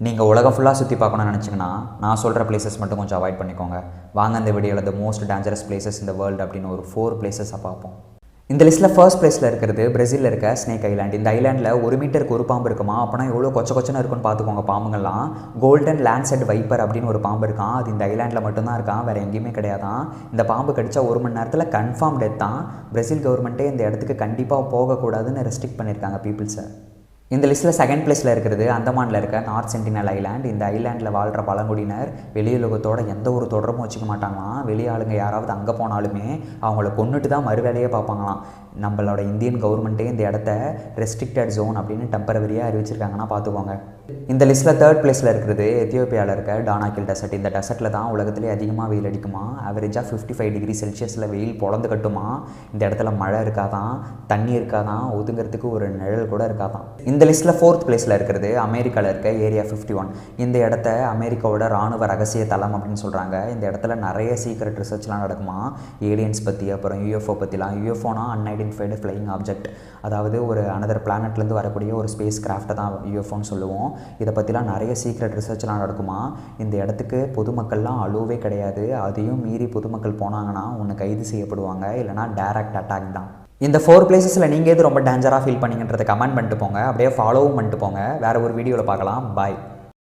நீங்கள் உலகம் ஃபுல்லாக சுற்றி பார்க்கணும்னு நினச்சிங்கன்னா நான் சொல்கிற பிளேசஸ் மட்டும் கொஞ்சம் அவாய்ட் பண்ணிக்கோங்க. வாங்க இந்த வீடியோவில் த மோஸ்ட் டேஞ்சரஸ் பிளேசஸ் இந்த வேர்ல்டு அப்படின்னு ஒரு 4 பிளேசஸை பார்ப்போம். இந்த லிஸ்ட்டில் ஃபர்ஸ்ட் பிளேஸில் இருக்கிறது பிரேசிலில் இருக்க ஸ்னேக் ஐலாண்ட். இந்த ஐலாண்டில் 1 மீட்டருக்கு ஒரு பாம்பு இருக்குமா. அப்போனா எவ்வளோ கொச்சன்னு இருக்குன்னு பார்த்துக்கோங்க. பாம்புங்கள்லாம் கோல்டன் லேண்ட்செட் வைப்பர் அப்படின்னு ஒரு பாம்பு இருக்கான். அது இந்த ஐலாண்டில் மட்டும்தான் இருக்கான், வேறு எங்கேயுமே கிடையாதான். இந்த பாம்பு கடிச்சா 1 மணி நேரத்தில் கன்ஃபார்ம் டெத் தான். பிரேசில் கவர்மெண்ட்டே இந்த இடத்துக்கு கண்டிப்பாக போகக்கூடாதுன்னு ரெஸ்ட்ரிக்ட் பண்ணியிருக்காங்க பீப்புள்ஸை. இந்த லிஸ்ட்டில் செகண்ட் பிளேஸில் இருக்கிறது அந்தமானில் இருக்க நார்த் சென்டினல் ஐலாண்ட். இந்த ஐலாண்டில் வாழ்கிற பழங்குடியினர் வெளியுலகத்தோட எந்த ஒரு தொடர்பும் வச்சுக்க மாட்டாங்களாம். வெளியாளுங்க யாராவது அங்கே போனாலுமே அவங்கள கொண்டுட்டு தான் மறுவேலையே பார்ப்பாங்களாம். நம்மளோட இந்தியன் கவர்மெண்ட்டே இந்த இடத்த ரெஸ்ட்ரிக்டட் ஜோன் அப்படின்னு டெம்பரவரியாக அறிவிச்சிருக்காங்கன்னா பார்த்துக்கோங்க. இந்த லிஸ்ட்டில் தேர்ட் பிளேஸில் இருக்கிறது எத்தியோப்பியாவில் இருக்க டானாக்கில் டெசர்ட். இந்த டெசர்ட்டில் தான் உலகத்திலே அதிகமாக வெயில் அடிக்குமா. ஆவரேஜாக 55 டிகிரி செல்சியஸில் வெயில் பொழந்து கட்டுமா. இந்த இடத்துல மழை இருக்காதான், தண்ணி இருக்காதான், ஒதுங்கிறதுக்கு ஒரு நிழல் கூட இருக்காதான். இந்த லிஸ்ட்டில் ஃபோர்த் பிளேஸில் இருக்கிறது அமெரிக்காவில் இருக்க ஏரியா 51. இந்த இடத்த அமெரிக்காவோட இராணுவ ரகசிய தளம் அப்படின்னு சொல்கிறாங்க. இந்த இடத்துல நிறைய சீக்ரெட் ரிசர்ச்லாம் நடக்குமா. ஏலியன்ஸ் பற்றி, அப்புறம் யூஎஃப்ஓ பற்றிலாம். யூஎஃப்ஓனா அன்ஐடென்டிஃபைடு ஃப்ளையிங் ஆப்ஜெக்ட், அதாவது ஒரு அனதர் பிளானட்லேருந்து வரக்கூடிய ஒரு ஸ்பேஸ் கிராஃப்டை தான் யூஎஃப்ஓன்னு சொல்லுவோம். இதை பற்றிலாம் நிறைய சீக்ரெட் ரிசர்ச்லாம் நடக்குமா. இந்த இடத்துக்கு பொதுமக்கள்லாம் அலோவே கிடையாது. அதையும் மீறி பொதுமக்கள் போனாங்கன்னா ஒன்று கைது செய்யப்படுவாங்க, இல்லைனா டைரக்ட் அட்டாக் தான். இந்த 4 பிளேசஸில் நீங்கள் எது ரொம்ப டேஞ்சராக ஃபீல் பண்ணிங்கன்றதை கமெண்ட் பண்ணிட்டு போங்க. அப்படியே ஃபாலோவும் பண்ணிட்டு போங்க. வேறு ஒரு வீடியோவில் பார்க்கலாம். பாய்.